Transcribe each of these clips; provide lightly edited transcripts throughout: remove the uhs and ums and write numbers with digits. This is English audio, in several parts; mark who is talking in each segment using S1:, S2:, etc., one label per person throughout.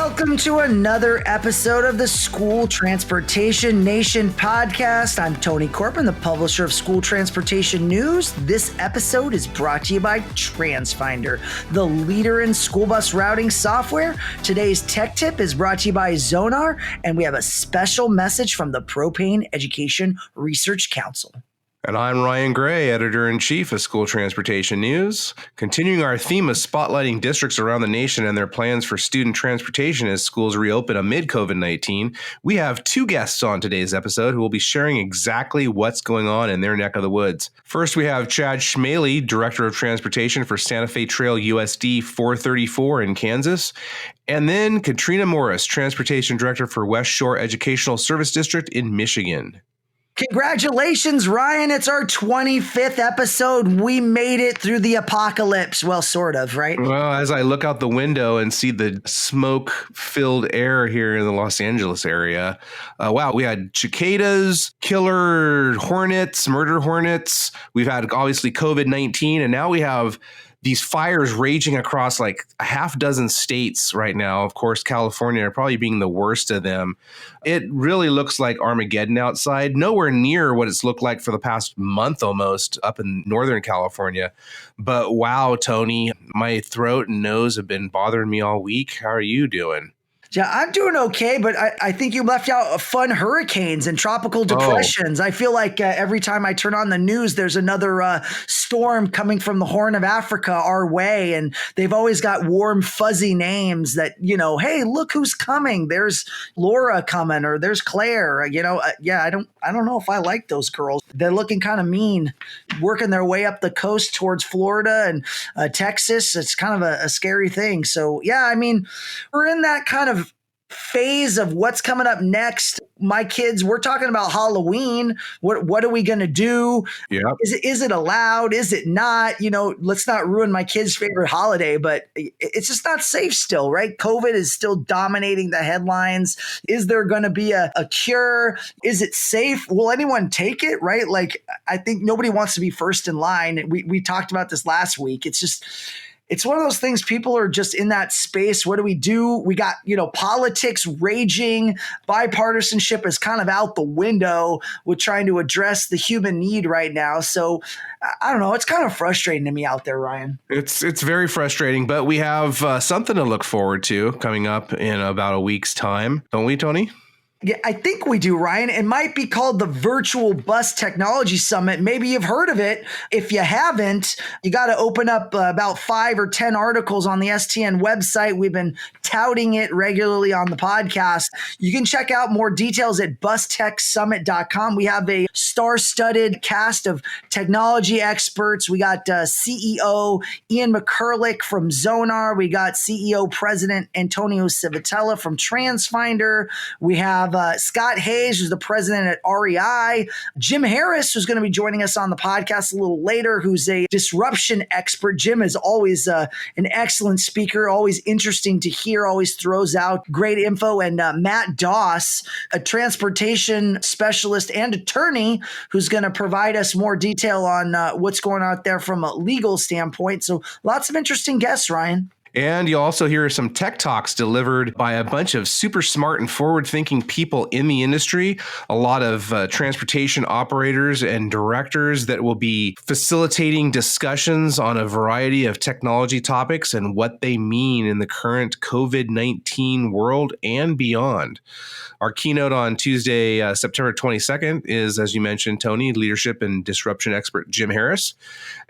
S1: Welcome to another episode of the School Transportation Nation podcast. I'm Tony Corbin, the publisher of School Transportation News. This episode is brought to you by TransFinder, the leader in school bus routing software. Today's tech tip is brought to you by Zonar, and we have a special message from the Propane Education Research Council.
S2: And I'm Ryan Gray, Editor-in-Chief of School Transportation News. Continuing our theme of spotlighting districts around the nation and their plans for student transportation as schools reopen amid COVID-19, we have two guests on today's episode who will be sharing exactly what's going on in their neck of the woods. First, we have Chad Schmale, Director of Transportation for Santa Fe Trail USD 434 in Kansas. And then Katrina Morris, Transportation Director for West Shore Educational Service District in Michigan.
S1: Congratulations, Ryan. It's our 25th episode. We made it through the apocalypse. Well, sort of, right?
S2: Well, as I look out the window and see the smoke-filled air here in the Los Angeles area, wow, we had cicadas, killer hornets, murder hornets. We've had, obviously, COVID-19, and now we have these fires raging across like a half dozen states right now. Of course, California probably being the worst of them. It really looks like Armageddon outside, nowhere near what it's looked like for the past month almost up in Northern California. But wow, Tony, my throat and nose have been bothering me all week. How are you doing?
S1: Yeah, I'm doing okay, but I think you left out fun hurricanes and tropical depressions. I feel like every time I turn on the news, there's another storm coming from the Horn of Africa our way, and they've always got warm, fuzzy names that, you know, hey, look who's coming. There's Laura coming, or there's Claire. I don't know if I like those girls. They're looking kind of mean, working their way up the coast towards Florida and Texas. It's kind of a scary thing. So, yeah, I mean, we're in that kind of phase of what's coming up next. My kids, we're talking about Halloween. What are we going to do?
S2: Yeah.
S1: Is it allowed? Is it not? You know, let's not ruin my kids' favorite holiday, but it's just not safe still, right? COVID is still dominating the headlines. Is there going to be a cure? Is it safe? Will anyone take it, right? Like, I think nobody wants to be first in line. We talked about this last week. It's one of those things, people are just in that space. What do we do? We got, politics raging. Bipartisanship is kind of out the window with trying to address the human need right now. So I don't know. It's kind of frustrating to me out there, Ryan.
S2: It's very frustrating, but we have something to look forward to coming up in about a week's time. Don't we, Tony?
S1: Yeah, I think we do, Ryan. It might be called the Virtual Bus Technology Summit. Maybe you've heard of it. If you haven't, you got to open up about 5 or 10 articles on the STN website. We've been touting it regularly on the podcast. You can check out more details at bustechsummit.com. We have a star-studded cast of technology experts. We got CEO Ian McCurlick from Zonar. We got CEO President Antonio Civitella from TransFinder. We have Scott Hayes, who's the president at REI. Jim Harris, who's going to be joining us on the podcast a little later, who's a disruption expert. Jim is always an excellent speaker, always interesting to hear, always throws out great info. And Matt Doss, a transportation specialist and attorney, who's going to provide us more detail on what's going on out there from a legal standpoint. So lots of interesting guests, Ryan.
S2: And you'll also hear some tech talks delivered by a bunch of super smart and forward-thinking people in the industry, a lot of transportation operators and directors that will be facilitating discussions on a variety of technology topics and what they mean in the current COVID-19 world and beyond. Our keynote on Tuesday, September 22nd is, as you mentioned, Tony, leadership and disruption expert Jim Harris.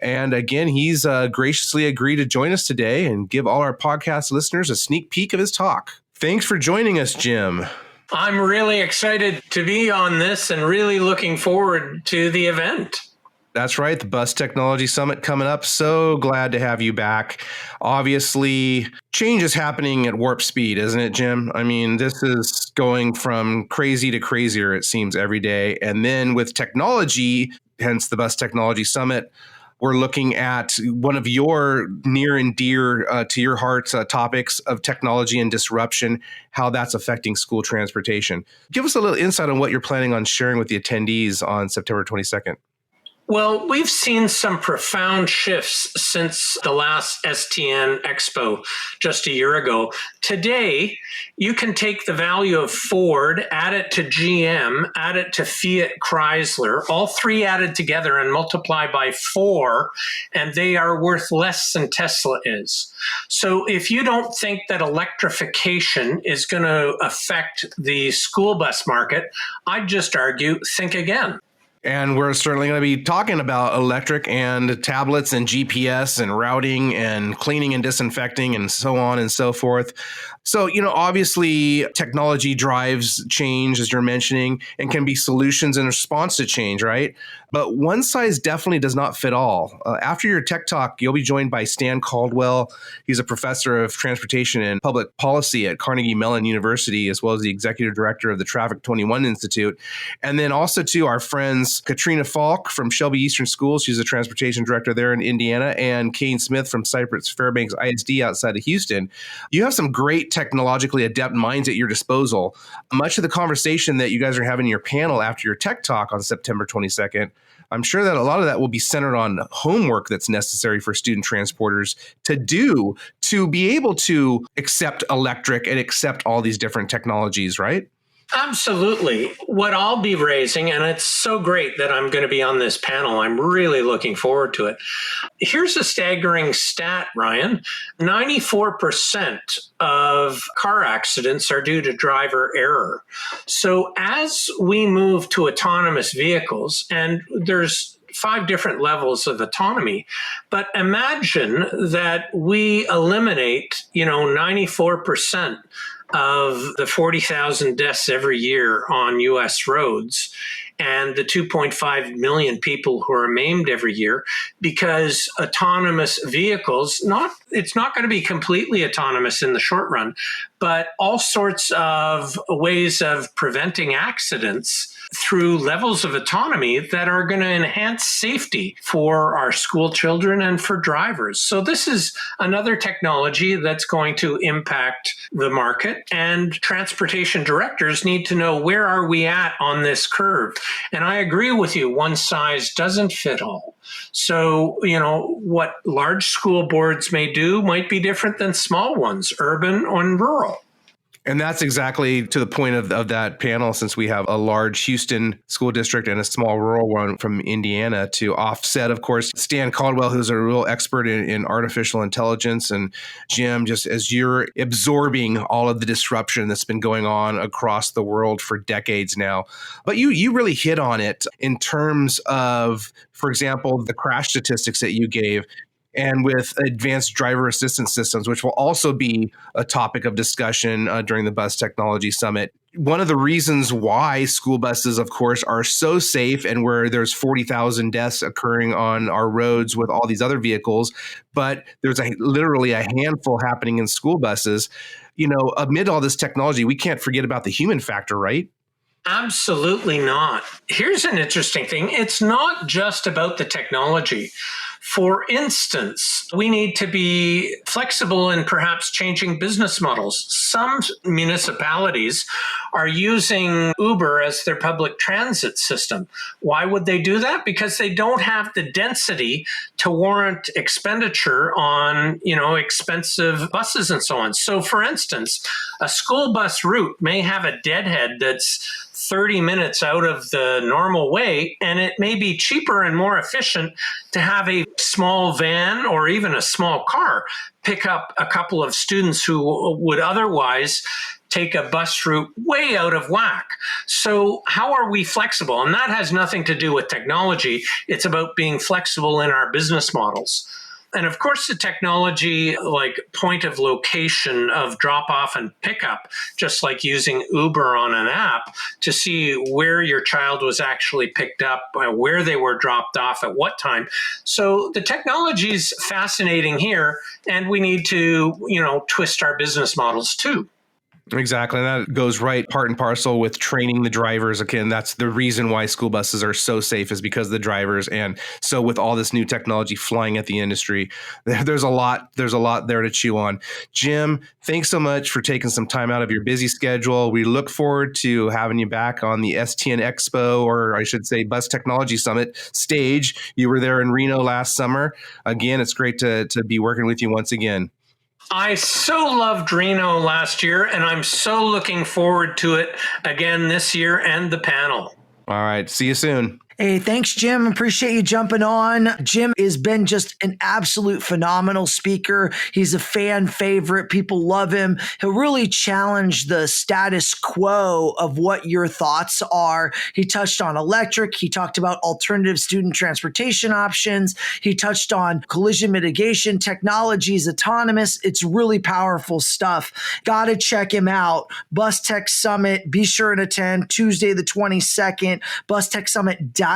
S2: And again, he's graciously agreed to join us today and give all our podcast listeners a sneak peek of his talk. Thanks for joining us, Jim.
S3: I'm really excited to be on this and really looking forward to the event.
S2: That's right. The Bus Technology Summit coming up. So glad to have you back. Obviously, change is happening at warp speed, isn't it, Jim? I mean, this is going from crazy to crazier, it seems, every day. And then with technology, hence the Bus Technology Summit, we're looking at one of your near and dear to your heart topics of technology and disruption, how that's affecting school transportation. Give us a little insight on what you're planning on sharing with the attendees on September 22nd.
S3: Well, we've seen some profound shifts since the last STN Expo just a year ago. Today, you can take the value of Ford, add it to GM, add it to Fiat Chrysler, all three added together and multiply by 4, and they are worth less than Tesla is. So if you don't think that electrification is going to affect the school bus market, I'd just argue, think again.
S2: And we're certainly going to be talking about electric and tablets and GPS and routing and cleaning and disinfecting and so on and so forth. So, obviously technology drives change, as you're mentioning, and can be solutions in response to change, right? But one size definitely does not fit all. After your tech talk, you'll be joined by Stan Caldwell. He's a professor of transportation and public policy at Carnegie Mellon University, as well as the executive director of the Traffic 21 Institute. And then also to our friends, Katrina Falk from Shelby Eastern Schools. She's a transportation director there in Indiana, and Kane Smith from Cypress Fairbanks ISD outside of Houston. You have some great technologically adept minds at your disposal. Much of the conversation that you guys are having in your panel after your tech talk on September 22nd, I'm sure that a lot of that will be centered on homework that's necessary for student transporters to do to be able to accept electric and accept all these different technologies, right?
S3: Absolutely. What I'll be raising, and it's so great that I'm going to be on this panel, I'm really looking forward to it. Here's a staggering stat, Ryan. 94% of car accidents are due to driver error. So as we move to autonomous vehicles, and there's 5 different levels of autonomy. But imagine that we eliminate, 94% of the 40,000 deaths every year on U.S. roads and the 2.5 million people who are maimed every year, because autonomous vehicles, it's not going to be completely autonomous in the short run, but all sorts of ways of preventing accidents through levels of autonomy that are going to enhance safety for our school children and for drivers. So this is another technology that's going to impact the market, and transportation directors need to know, where are we at on this curve? And I agree with you, one size doesn't fit all. So, what large school boards may do might be different than small ones, urban and rural.
S2: And that's exactly to the point of that panel, since we have a large Houston school district and a small rural one from Indiana to offset, of course, Stan Caldwell, who's a real expert in artificial intelligence. And Jim, just as you're absorbing all of the disruption that's been going on across the world for decades now. But you really hit on it in terms of, for example, the crash statistics that you gave. And with advanced driver assistance systems, which will also be a topic of discussion during the Bus Technology Summit. One of the reasons why school buses, of course, are so safe, and where there's 40,000 deaths occurring on our roads with all these other vehicles, but there's literally a handful happening in school buses. Amid all this technology, we can't forget about the human factor, right?
S3: Absolutely not. Here's an interesting thing. It's not just about the technology. For instance, we need to be flexible in perhaps changing business models. Some municipalities are using Uber as their public transit system. Why would they do that? Because they don't have the density to warrant expenditure on, expensive buses and so on. So for instance, a school bus route may have a deadhead that's 30 minutes out of the normal way, and it may be cheaper and more efficient to have a small van or even a small car pick up a couple of students who would otherwise take a bus route way out of whack. So how are we flexible? And that has nothing to do with technology. It's about being flexible in our business models. And of course, the technology like point of location of drop off and pickup, just like using Uber on an app to see where your child was actually picked up, where they were dropped off, at what time. So the technology is fascinating here, and we need to, twist our business models too.
S2: Exactly. And that goes right part and parcel with training the drivers. Again, that's the reason why school buses are so safe, is because of the drivers. And so with all this new technology flying at the industry, there's a lot there to chew on. Jim, thanks so much for taking some time out of your busy schedule. We look forward to having you back on the STN Expo, or I should say Bus Technology Summit stage. You were there in Reno last summer. Again, it's great to be working with you once again.
S3: I so loved Reno last year, and I'm so looking forward to it again this year and the panel.
S2: All right. See you soon.
S1: Hey, thanks, Jim. Appreciate you jumping on. Jim has been just an absolute phenomenal speaker. He's a fan favorite. People love him. He'll really challenge the status quo of what your thoughts are. He touched on electric. He talked about alternative student transportation options. He touched on collision mitigation technologies, autonomous. It's really powerful stuff. Got to check him out. Bus Tech Summit. Be sure to attend Tuesday, the 22nd, bustechsummit.com.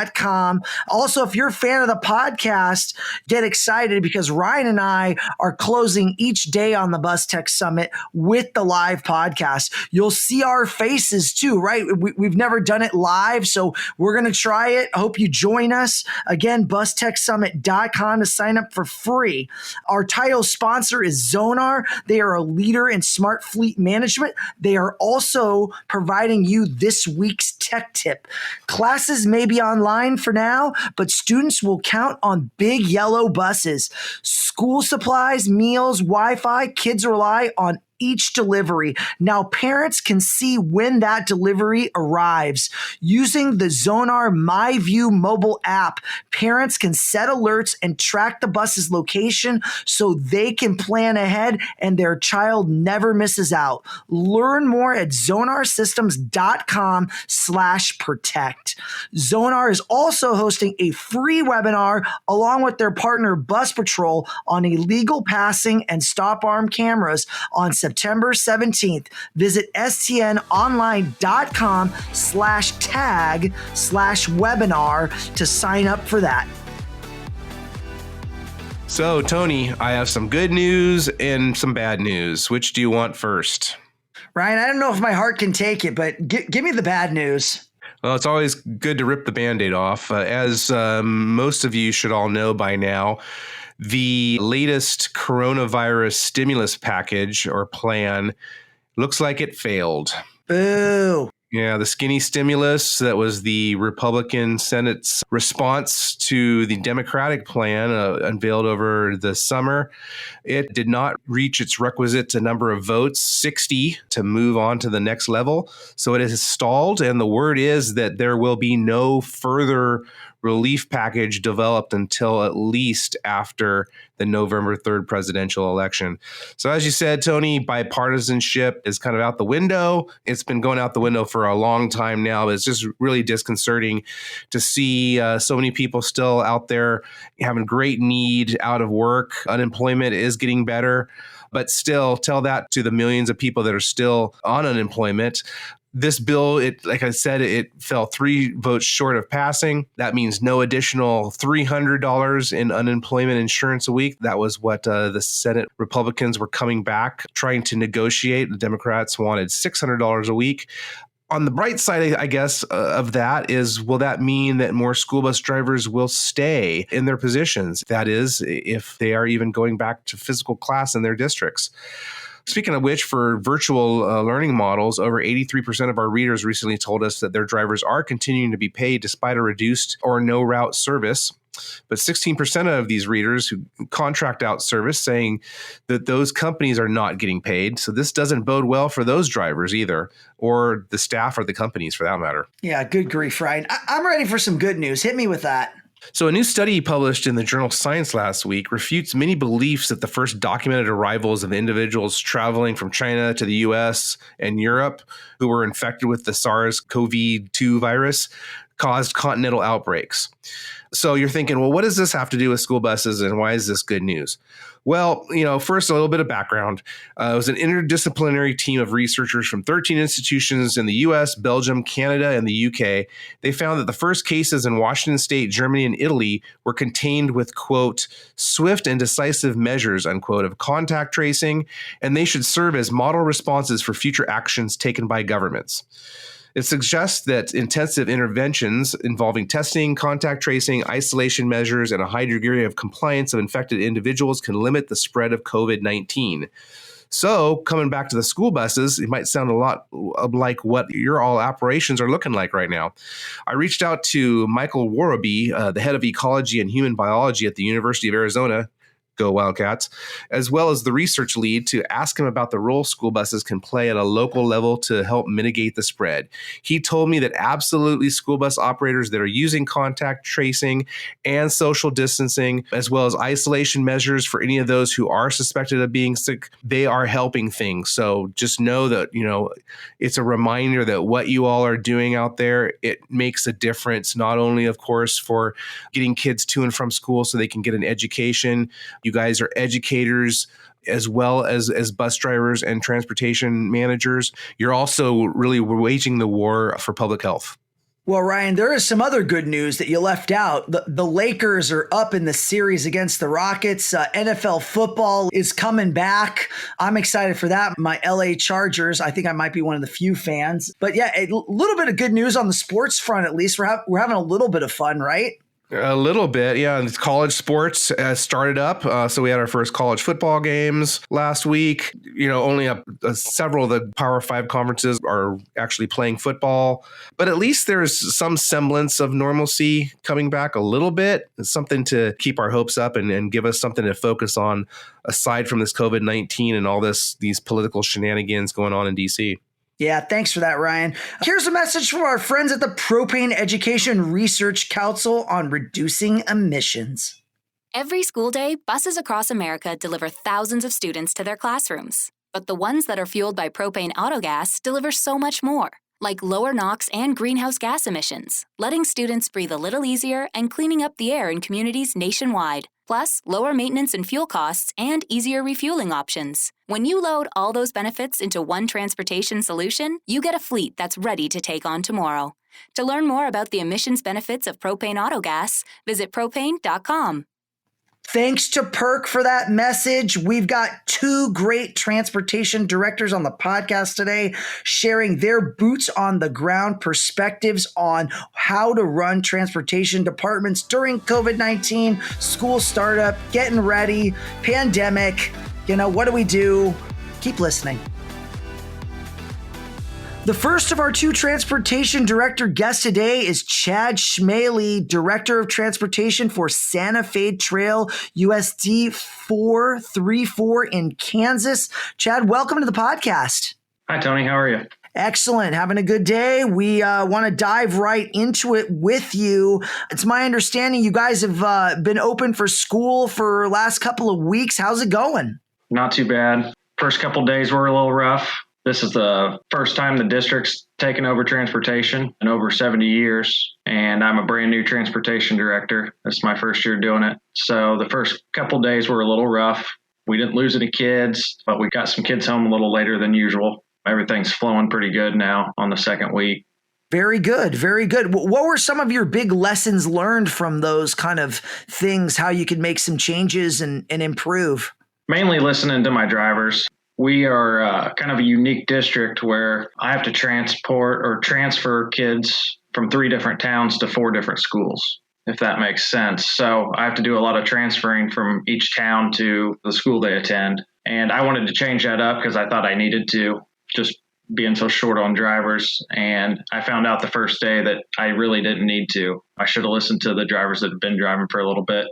S1: Also, if you're a fan of the podcast, get excited because Ryan and I are closing each day on the Bus Tech Summit with the live podcast. You'll see our faces too, right? We've never done it live, so we're going to try it. I hope you join us. Again, bustechsummit.com to sign up for free. Our title sponsor is Zonar. They are a leader in smart fleet management. They are also providing you this week's tech tip. Classes may be online for now, but students will count on big yellow buses. School supplies, meals, Wi-Fi, kids rely on each delivery. Now parents can see when that delivery arrives. Using the Zonar MyView mobile app, parents can set alerts and track the bus's location so they can plan ahead and their child never misses out. Learn more at zonarsystems.com/protect. Zonar is also hosting a free webinar along with their partner Bus Patrol on illegal passing and stop arm cameras on September 17th. Visit stnonline.com/tag/webinar to sign up for that.
S2: So, Tony, I have some good news and some bad news. Which do you want first?
S1: Ryan, I don't know if my heart can take it, but give me the bad news.
S2: Well, it's always good to rip the Band-Aid off. As most of you should all know by now, the latest coronavirus stimulus package or plan looks like it failed.
S1: Boo.
S2: Yeah, the skinny stimulus that was the Republican Senate's response to the Democratic plan unveiled over the summer. It did not reach its requisite number of votes, 60, to move on to the next level. So it has stalled, and the word is that there will be no further relief package developed until at least after the November 3rd presidential election. So as you said, Tony, bipartisanship is kind of out the window. It's been going out the window for a long time now. It's just really disconcerting to see so many people still out there having great need, out of work. Unemployment is getting better, but still tell that to the millions of people that are still on unemployment. This bill, like I said, it fell 3 votes short of passing. That means no additional $300 in unemployment insurance a week. That was what the Senate Republicans were coming back trying to negotiate. The Democrats wanted $600 a week. On the bright side, I guess, of that is, will that mean that more school bus drivers will stay in their positions? That is, if they are even going back to physical class in their districts. Speaking of which, for virtual learning models, over 83% of our readers recently told us that their drivers are continuing to be paid despite a reduced or no route service. But 16% of these readers who contract out service saying that those companies are not getting paid. So this doesn't bode well for those drivers either, or the staff or the companies for that matter.
S1: Yeah, good grief, Ryan. I'm ready for some good news. Hit me with that.
S2: So a new study published in the journal Science last week refutes many beliefs that the first documented arrivals of individuals traveling from China to the U.S. and Europe who were infected with the SARS-CoV-2 virus caused continental outbreaks. So you're thinking, well, what does this have to do with school buses and why is this good news? Well, first, a little bit of background. It was an interdisciplinary team of researchers from 13 institutions in the US, Belgium, Canada, and the UK. They found that the first cases in Washington State, Germany, and Italy were contained with, quote, swift and decisive measures, unquote, of contact tracing, and they should serve as model responses for future actions taken by governments. It suggests that intensive interventions involving testing, contact tracing, isolation measures, and a high degree of compliance of infected individuals can limit the spread of COVID-19. So coming back to the school buses, it might sound a lot like what your all operations are looking like right now. I reached out to Michael Waraby, the head of ecology and human biology at the University of Arizona, go Wildcats, as well as the research lead, to ask him about the role school buses can play at a local level to help mitigate the spread. He told me that absolutely school bus operators that are using contact tracing and social distancing, as well as isolation measures for any of those who are suspected of being sick, they are helping things. So just know that, it's a reminder that what you all are doing out there, it makes a difference, not only, of course, for getting kids to and from school so they can get an education. You guys are educators as well as bus drivers and transportation managers. You're also really waging the war for public health.
S1: Well, Ryan, there is some other good news that you left out. The Lakers are up in the series against the Rockets. NFL football is coming back. I'm excited for that. My LA Chargers, I think I might be one of the few fans. But yeah, a little bit of good news on the sports front, at least. We're having a little bit of fun, right?
S2: A little bit, yeah. College sports started up. So we had our first college football games last week. Only several of the Power 5 conferences are actually playing football. But at least there's some semblance of normalcy coming back a little bit. It's something to keep our hopes up and give us something to focus on aside from this COVID-19 and all these political shenanigans going on in D.C.
S1: Yeah, thanks for that, Ryan. Here's a message from our friends at the Propane Education Research Council on reducing emissions.
S4: Every school day, buses across America deliver thousands of students to their classrooms. But the ones that are fueled by propane autogas deliver so much more, like lower NOx and greenhouse gas emissions, letting students breathe a little easier and cleaning up the air in communities nationwide. Plus, lower maintenance and fuel costs and easier refueling options. When you load all those benefits into one transportation solution, you get a fleet that's ready to take on tomorrow. To learn more about the emissions benefits of propane autogas, visit propane.com.
S1: Thanks to PERC for that message. We've got two great transportation directors on the podcast today sharing their boots on the ground perspectives on how to run transportation departments during COVID-19, school startup, getting ready, pandemic. What do we do? Keep listening. The first of our two transportation director guests today is Chad Schmale, Director of Transportation for Santa Fe Trail USD 434 in Kansas. Chad, welcome to the podcast.
S5: Hi, Tony. How are you?
S1: Excellent. Having a good day. We want to dive right into it with you. It's my understanding you guys have been open for school for last couple of weeks. How's it going?
S5: Not too bad. First couple of days were a little rough. This is the first time the district's taken over transportation in over 70 years, and I'm a brand new transportation director. This is my first year doing it. So the first couple of days were a little rough. We didn't lose any kids, but we got some kids home a little later than usual. Everything's flowing pretty good now on the second week.
S1: Very good. Very good. What were some of your big lessons learned from those kind of things, how you could make some changes and improve?
S5: Mainly listening to my drivers. We are kind of a unique district where I have to transport or transfer kids from 3 different towns to 4 different schools, if that makes sense. So I have to do a lot of transferring from each town to the school they attend. And I wanted to change that up because I thought I needed to, just being so short on drivers. And I found out the first day that I really didn't need to. I should have listened to the drivers that have been driving for a little bit.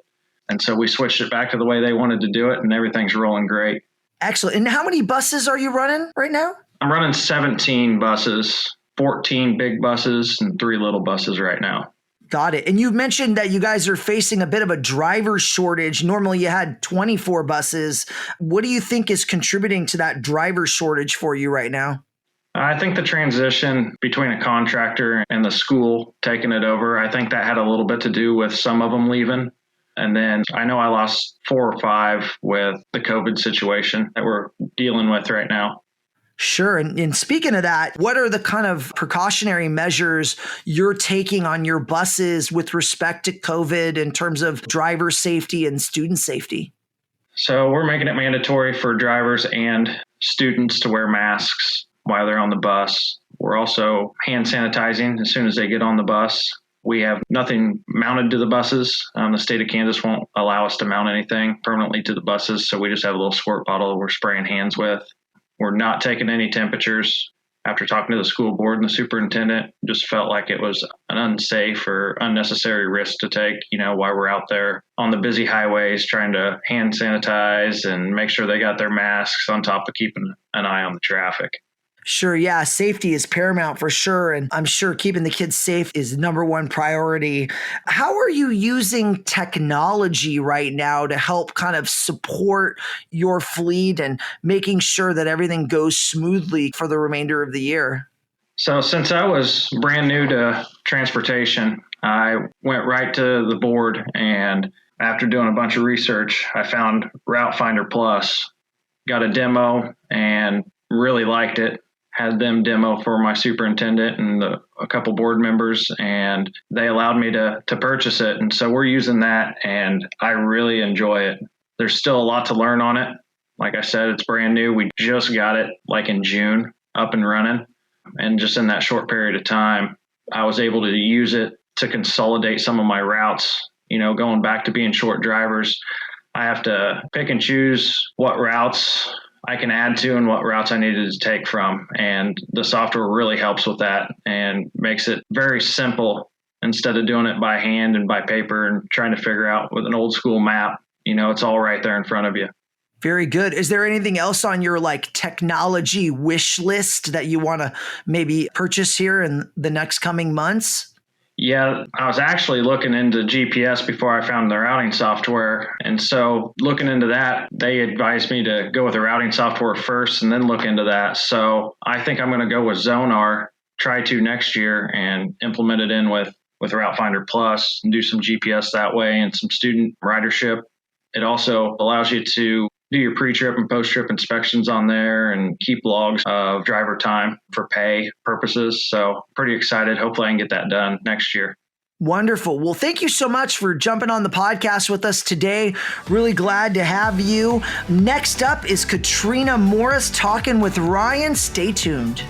S5: And so we switched it back to the way they wanted to do it, and everything's rolling great.
S1: Excellent. And how many buses are you running right now?
S5: I'm running 17 buses, 14 big buses, and 3 little buses right now.
S1: Got it. And you mentioned that you guys are facing a bit of a driver shortage. Normally you had 24 buses. What do you think is contributing to that driver shortage for you right now?
S5: I think the transition between a contractor and the school taking it over, I think that had a little bit to do with some of them leaving. And then I know I lost 4 or 5 with the COVID situation that we're dealing with right now.
S1: Sure. And speaking of that, what are the kind of precautionary measures you're taking on your buses with respect to COVID in terms of driver safety and student safety?
S5: So we're making it mandatory for drivers and students to wear masks while they're on the bus. We're also hand sanitizing as soon as they get on the bus. We have nothing mounted to the buses. The state of Kansas won't allow us to mount anything permanently to the buses, so we just have a little squirt bottle we're spraying hands with. We're not taking any temperatures. After talking to the school board and the superintendent, just felt like it was an unsafe or unnecessary risk to take, while we're out there on the busy highways trying to hand sanitize and make sure they got their masks on top of keeping an eye on the traffic.
S1: Sure. Yeah. Safety is paramount for sure. And I'm sure keeping the kids safe is number one priority. How are you using technology right now to help kind of support your fleet and making sure that everything goes smoothly for the remainder of the year?
S5: So since I was brand new to transportation, I went right to the board, and after doing a bunch of research, I found Route Finder Plus, got a demo and really liked it. Had them demo for my superintendent and a couple board members, and they allowed me to purchase it. And so we're using that, and I really enjoy it. There's still a lot to learn on it. Like I said, it's brand new. We just got it like in June up and running. And just in that short period of time, I was able to use it to consolidate some of my routes. Going back to being short drivers, I have to pick and choose what routes I can add to and what routes I needed to take from. And the software really helps with that and makes it very simple instead of doing it by hand and by paper and trying to figure out with an old school map. It's all right there in front of you.
S1: Very good. Is there anything else on your technology wish list that you want to maybe purchase here in the next coming months?
S5: Yeah, I was actually looking into GPS before I found the routing software. And so looking into that, they advised me to go with the routing software first and then look into that. So I think I'm going to go with Zonar, try to next year and implement it in with Route Finder Plus and do some GPS that way and some student ridership. It also allows you to do your pre-trip and post-trip inspections on there and keep logs of driver time for pay purposes. So pretty excited. Hopefully I can get that done next year.
S1: Wonderful. Well, thank you so much for jumping on the podcast with us today. Really glad to have you. Next up is Katrina Morris talking with Ryan. Stay tuned.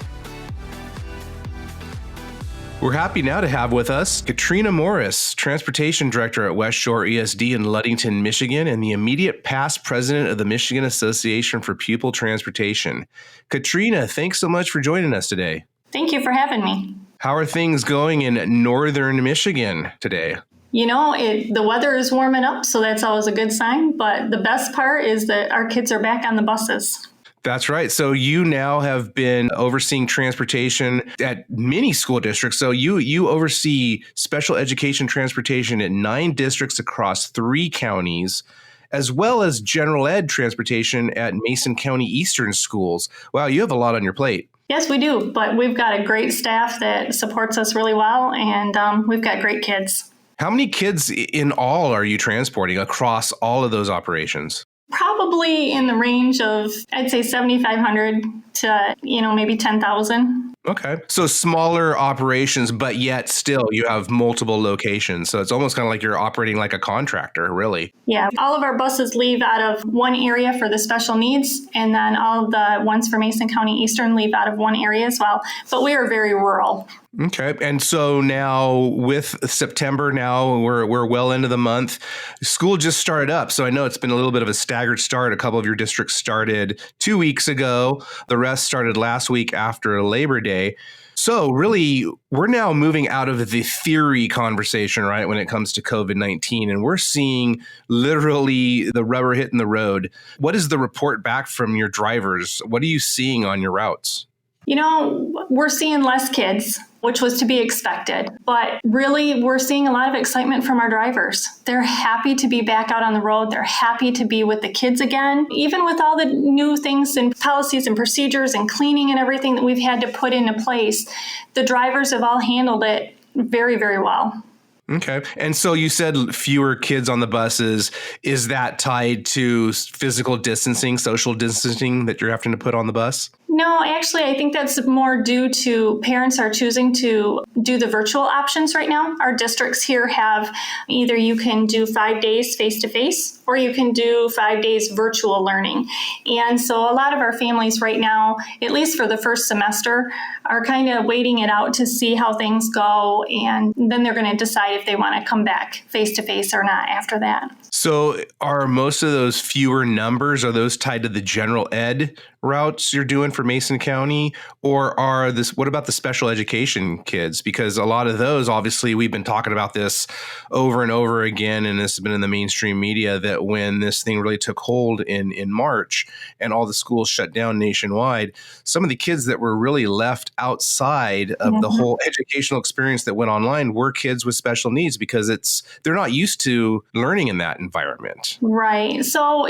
S2: We're happy now to have with us Katrina Morris, Transportation Director at West Shore ESD in Ludington, Michigan, and the immediate past president of the Michigan Association for Pupil Transportation. Katrina, thanks so much for joining us today.
S6: Thank you for having me.
S2: How are things going in northern Michigan today?
S6: The weather is warming up, so that's always a good sign. But the best part is that our kids are back on the buses.
S2: That's right. So you now have been overseeing transportation at many school districts. So you oversee special education transportation at 9 districts across 3 counties, as well as general ed transportation at Mason County Eastern schools. Wow, you have a lot on your plate.
S6: Yes, we do. But we've got a great staff that supports us really well, and we've got great kids.
S2: How many kids in all are you transporting across all of those operations?
S6: Probably in the range of, I'd say 7,500 to, maybe 10,000.
S2: Okay. So smaller operations, but yet still you have multiple locations. So it's almost kind of like you're operating like a contractor, really.
S6: Yeah. All of our buses leave out of one area for the special needs, and then all of the ones for Mason County Eastern leave out of one area as well. But we are very rural.
S2: Okay. And so now with September, now we're well into the month. School just started up. So I know it's been a little bit of a staggered start. A couple of your districts started 2 weeks ago. The rest started last week after Labor Day. So really, we're now moving out of the theory conversation, right, when it comes to COVID-19, and we're seeing literally the rubber hitting the road. What is the report back from your drivers? What are you seeing on your routes?
S6: We're seeing less kids. which was to be expected. But really, we're seeing a lot of excitement from our drivers. They're happy to be back out on the road. They're happy to be with the kids again. Even with all the new things and policies and procedures and cleaning and everything that we've had to put into place, the drivers have all handled it very, very well.
S2: Okay. And so you said fewer kids on the buses. Is that tied to physical distancing, social distancing that you're having to put on the bus?
S6: No, actually, I think that's more due to parents are choosing to do the virtual options right now. Our districts here have either you can do 5 days face-to-face or you can do 5 days virtual learning. And so a lot of our families right now, at least for the first semester, are kind of waiting it out to see how things go. And then they're going to decide if they want to come back face-to-face or not after that.
S2: So are most of those fewer numbers, are those tied to the general ed routes you're doing for Mason County? Or what about the special education kids? Because a lot of those, obviously, we've been talking about this over and over again, and this has been in the mainstream media, that when this thing really took hold in March and all the schools shut down nationwide, some of the kids that were really left outside of the whole educational experience that went online were kids with special needs, because they're not used to learning in that environment.
S6: Right. So,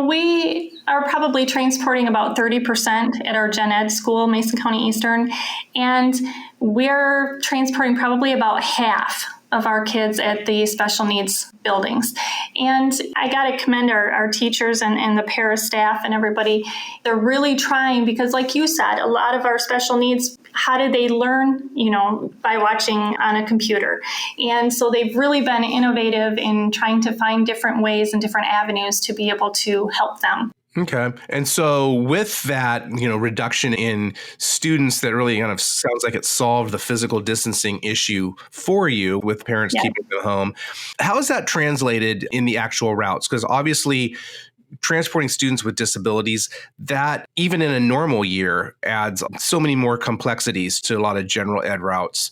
S6: we are probably transporting about 30% at our gen ed school, Mason County Eastern, and we're transporting probably about half of our kids at the special needs buildings. And I got to commend our teachers and the para staff and everybody. They're really trying, because like you said, a lot of our special needs, how did they learn? By watching on a computer. And so they've really been innovative in trying to find different ways and different avenues to be able to help them.
S2: Okay. And so with that, reduction in students, that really kind of sounds like it solved the physical distancing issue for you with parents keeping them home. How is that translated in the actual routes? Because obviously transporting students with disabilities, that even in a normal year adds so many more complexities to a lot of general ed routes.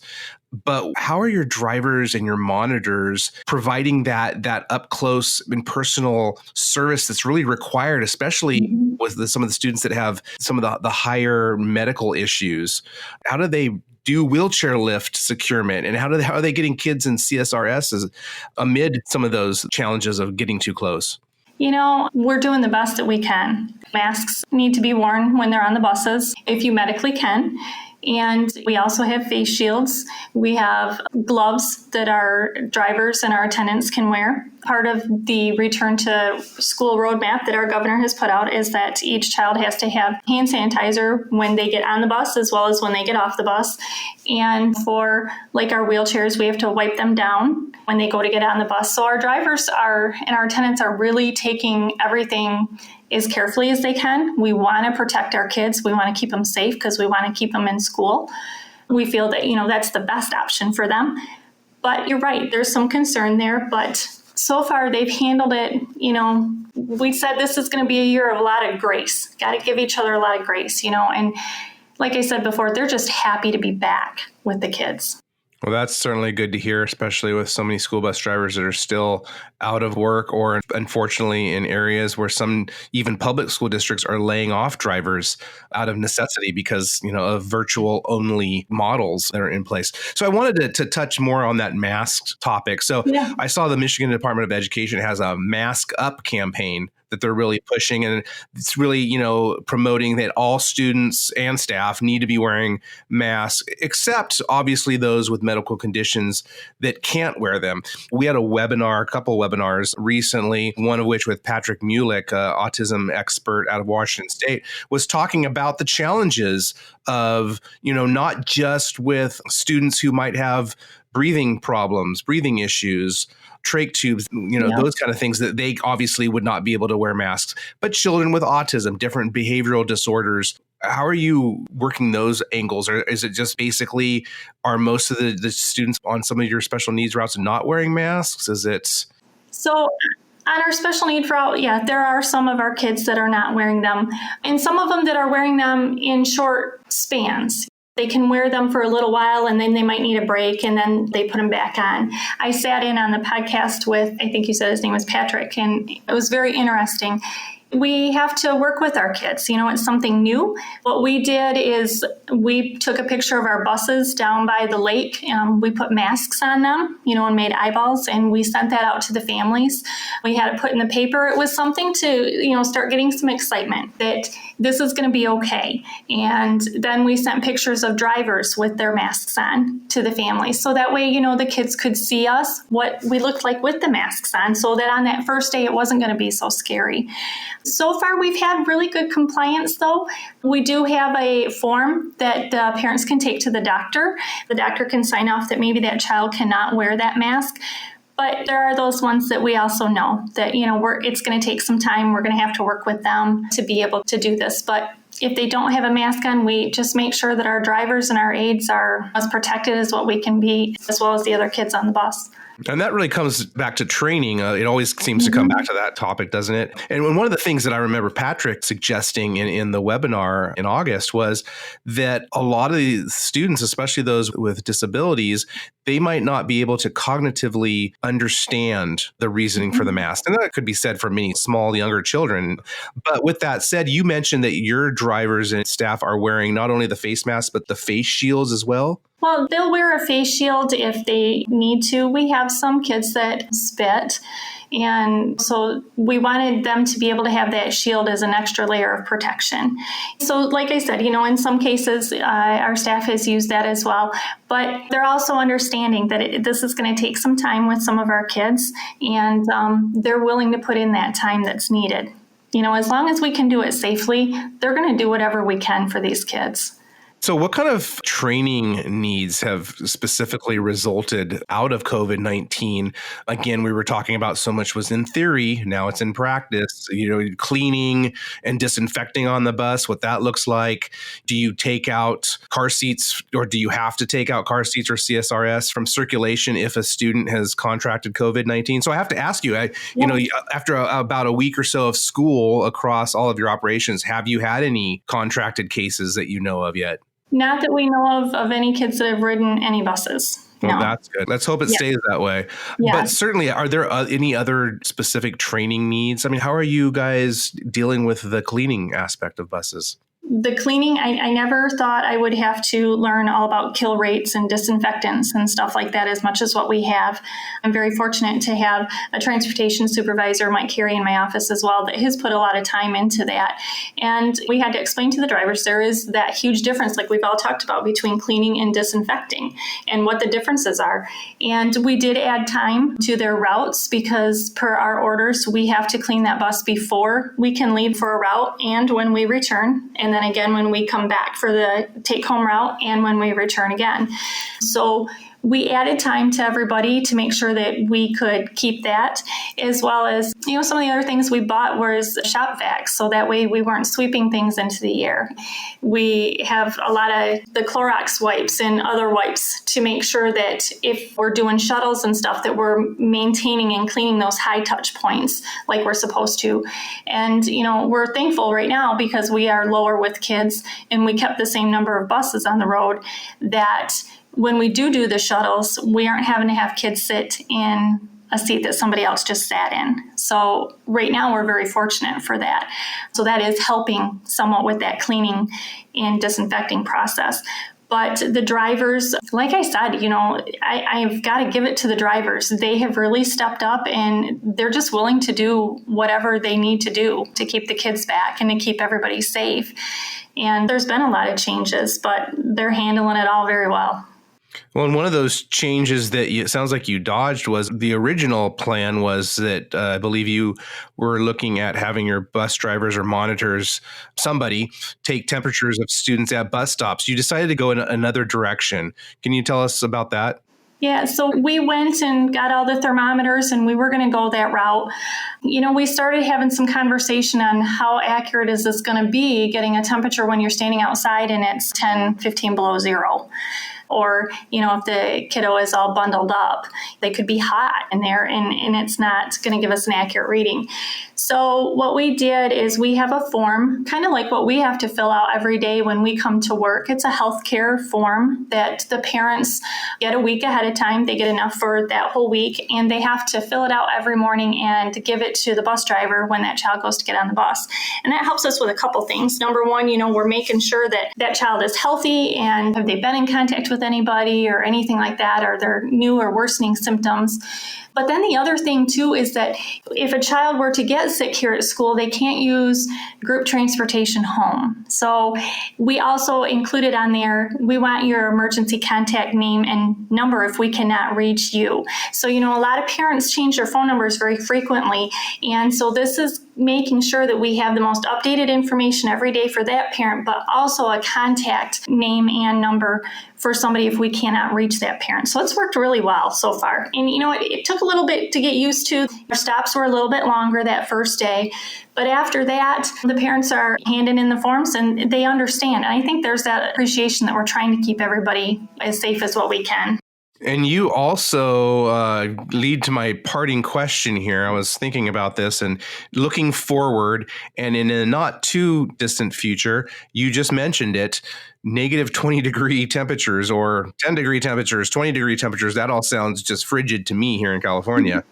S2: But how are your drivers and your monitors providing that up close and personal service that's really required, especially with some of the students that have some of the higher medical issues? How do they do wheelchair lift securement, and how are they getting kids in CSRSs amid some of those challenges of getting too close?
S6: We're doing the best that we can. Masks need to be worn when they're on the buses, if you medically can. And we also have face shields. We have gloves that our drivers and our attendants can wear. Part of the return to school roadmap that our governor has put out is that each child has to have hand sanitizer when they get on the bus as well as when they get off the bus. And for our wheelchairs, we have to wipe them down when they go to get on the bus. So our drivers and our attendants are really taking everything as carefully as they can. We want to protect our kids. We want to keep them safe because we want to keep them in school. We feel that, that's the best option for them. But you're right, there's some concern there, but so far they've handled it. We said this is going to be a year of a lot of grace. Got to give each other a lot of grace, and like I said before, they're just happy to be back with the kids.
S2: Well, that's certainly good to hear, especially with so many school bus drivers that are still out of work, or unfortunately in areas where some even public school districts are laying off drivers out of necessity because, of virtual only models that are in place. So I wanted to touch more on that mask topic. So I saw the Michigan Department of Education has a Mask Up campaign that they're really pushing. And it's really, promoting that all students and staff need to be wearing masks, except obviously those with medical conditions that can't wear them. We had a couple webinars recently, one of which with Patrick Mulick, autism expert out of Washington State, was talking about the challenges of, not just with students who might have breathing problems, breathing issues, trach tubes, those kind of things that they obviously would not be able to wear masks, but children with autism, different behavioral disorders. How are you working those angles? Or is it just basically, are most of the students on some of your special needs routes not wearing masks?
S6: So on our special need route, there are some of our kids that are not wearing them, and some of them that are wearing them in short spans. They can wear them for a little while and then they might need a break and then they put them back on. I sat in on the podcast with, I think you said his name was Patrick, and it was very interesting. We have to work with our kids. It's something new. What we did is we took a picture of our buses down by the lake. We put masks on them, and made eyeballs, and we sent that out to the families. We had it put in the paper. It was something to, start getting some excitement that this is going to be okay. And then we sent pictures of drivers with their masks on to the families. So that way, the kids could see us, what we looked like with the masks on, so that on that first day, it wasn't going to be so scary. So far, we've had really good compliance, though. We do have a form that parents can take to the doctor. The doctor can sign off that maybe that child cannot wear that mask. But there are those ones that we also know that, it's going to take some time. We're going to have to work with them to be able to do this. But if they don't have a mask on, we just make sure that our drivers and our aides are as protected as what we can be, as well as the other kids on the bus.
S2: And that really comes back to training. It always seems to come back to that topic, doesn't it? And one of the things that I remember Patrick suggesting in the webinar in August was that a lot of the students, especially those with disabilities, they might not be able to cognitively understand the reasoning for the mask. And that could be said for many small, younger children. But with that said, you mentioned that your drivers and staff are wearing not only the face masks, but the face shields as well.
S6: Well, they'll wear a face shield if they need to. We have some kids that spit, and so we wanted them to be able to have that shield as an extra layer of protection. So like I said, in some cases, our staff has used that as well, but they're also understanding that this is going to take some time with some of our kids, and they're willing to put in that time that's needed. As long as we can do it safely, they're going to do whatever we can for these kids.
S2: So what kind of training needs have specifically resulted out of COVID-19? Again, we were talking about so much was in theory. Now it's in practice, cleaning and disinfecting on the bus, what that looks like. Do you take out car seats, or do you have to take out car seats or CSRS from circulation if a student has contracted COVID-19? So I have to ask you, after about a week or so of school across all of your operations, have you had any contracted cases that you know of yet?
S6: Not that we know of any kids that have ridden any buses.
S2: Well,
S6: no.
S2: That's good. Let's hope it stays that way.
S6: Yeah.
S2: But certainly, are there any other specific training needs? I mean, how are you guys dealing with the cleaning aspect of buses?
S6: The cleaning, I never thought I would have to learn all about kill rates and disinfectants and stuff like that as much as what we have. I'm very fortunate to have a transportation supervisor, Mike Carey, in my office as well, that has put a lot of time into that. And we had to explain to the drivers there is that huge difference, like we've all talked about, between cleaning and disinfecting and what the differences are. And we did add time to their routes because per our orders, we have to clean that bus before we can leave for a route and when we return. And then again when we come back for the take-home route and when we return again. So we added time to everybody to make sure that we could keep that, as well as, some of the other things we bought was shop vacs, so that way we weren't sweeping things into the air. We have a lot of the Clorox wipes and other wipes to make sure that if we're doing shuttles and stuff, that we're maintaining and cleaning those high touch points like we're supposed to. And, we're thankful right now because we are lower with kids and we kept the same number of buses on the road, that when we do the shuttles, we aren't having to have kids sit in a seat that somebody else just sat in. So right now we're very fortunate for that. So that is helping somewhat with that cleaning and disinfecting process. But the drivers, like I said, I've got to give it to the drivers. They have really stepped up and they're just willing to do whatever they need to do to keep the kids back and to keep everybody safe. And there's been a lot of changes, but they're handling it all very well.
S2: Well, and one of those changes that it sounds like you dodged was the original plan was that I believe you were looking at having your bus drivers or monitors, somebody, take temperatures of students at bus stops. You decided to go in another direction. Can you tell us about that?
S6: Yeah, so we went and got all the thermometers and we were going to go that route. We started having some conversation on how accurate is this going to be, getting a temperature when you're standing outside and it's 10, 15 below zero. Or, if the kiddo is all bundled up, they could be hot in there and it's not going to give us an accurate reading. So what we did is we have a form, kind of like what we have to fill out every day when we come to work. It's a healthcare form that the parents get a week ahead of time. They get enough for that whole week, and they have to fill it out every morning and give it to the bus driver when that child goes to get on the bus. And that helps us with a couple things. Number one, we're making sure that that child is healthy, and have they been in contact with anybody or anything like that? Are there new or worsening symptoms? But then the other thing too is that if a child were to get sick here at school, they can't use group transportation home. So we also included on there, we want your emergency contact name and number if we cannot reach you. So, a lot of parents change their phone numbers very frequently. And so this is making sure that we have the most updated information every day for that parent, but also a contact name and number for somebody if we cannot reach that parent. So it's worked really well so far. And it took a little bit to get used to. Our stops were a little bit longer that first day. But after that, the parents are handing in the forms and they understand. And I think there's that appreciation that we're trying to keep everybody as safe as what we can.
S2: And you also lead to my parting question here. I was thinking about this and looking forward, and in a not too distant future, you just mentioned it, negative 20-degree temperatures or 10-degree temperatures, 20-degree temperatures. That all sounds just frigid to me here in California.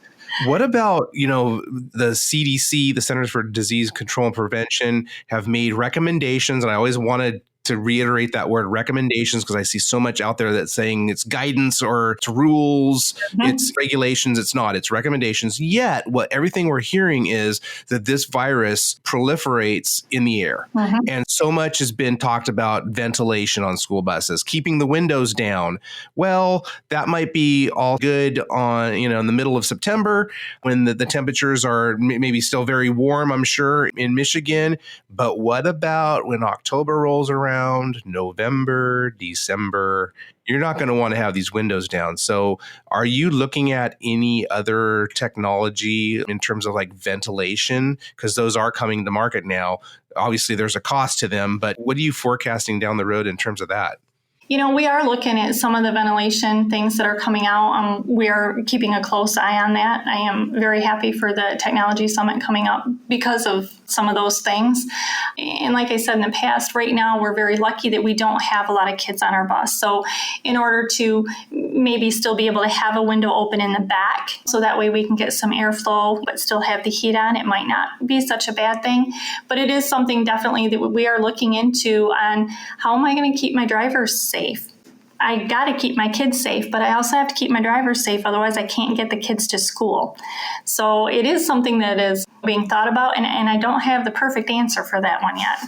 S2: What about, the CDC, the Centers for Disease Control and Prevention, have made recommendations, and I always wanted to reiterate that word recommendations because I see so much out there that's saying it's guidance or it's rules, it's regulations. It's not, it's recommendations. Yet everything we're hearing is that this virus proliferates in the air. And so much has been talked about ventilation on school buses, keeping the windows down. Well, that might be all good on, in the middle of September when the temperatures are maybe still very warm, I'm sure, in Michigan. But what about when October rolls around? November, December, you're not going to want to have these windows down. So are you looking at any other technology in terms of like ventilation? Because those are coming to market now. Obviously, there's a cost to them, but what are you forecasting down the road in terms of that?
S6: We are looking at some of the ventilation things that are coming out. We are keeping a close eye on that. I am very happy for the Technology Summit coming up because of some of those things. And like I said in the past, right now we're very lucky that we don't have a lot of kids on our bus. So in order to maybe still be able to have a window open in the back, so that way we can get some airflow but still have the heat on, it might not be such a bad thing. But it is something definitely that we are looking into on how am I going to keep my drivers safe? I got to keep my kids safe, but I also have to keep my drivers safe. Otherwise, I can't get the kids to school. So it is something that is being thought about, and I don't have the perfect answer for that one yet.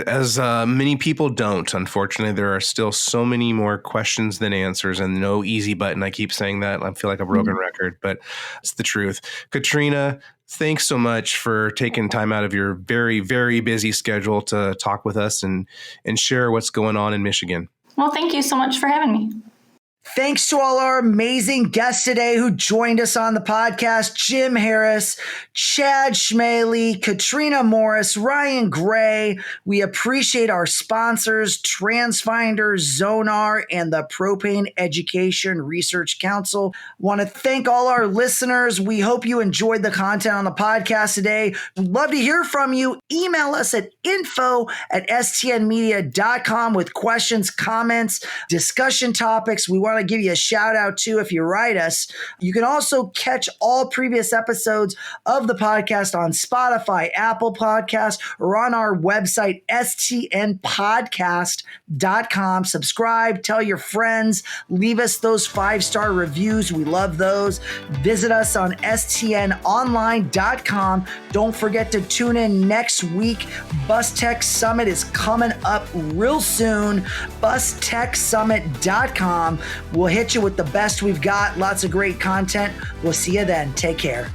S2: As many people don't, unfortunately, there are still so many more questions than answers and no easy button. I keep saying that. I feel like a broken record, but it's the truth. Katrina, thanks so much for taking time out of your very, very busy schedule to talk with us and share what's going on in Michigan.
S6: Well, thank you so much for having me.
S1: Thanks to all our amazing guests today who joined us on the podcast: Jim Harris, Chad Schmale, Katrina Morris, Ryan Gray. We appreciate our sponsors, TransFinder, Zonar, and the Propane Education Research Council. Want to thank all our listeners. We hope you enjoyed the content on the podcast today. We'd love to hear from you. Email us at info@stnmedia.com with questions, comments, discussion topics. We want to give you a shout out too if you write us. You can also catch all previous episodes of the podcast on Spotify, Apple Podcasts, or on our website, stnpodcast.com. Subscribe, tell your friends, leave us those 5-star reviews. We love those. Visit us on stnonline.com. Don't forget to tune in next week. Bus Tech Summit is coming up real soon. bustechsummit.com. We'll hit you with the best we've got. Lots of great content. We'll see you then. Take care.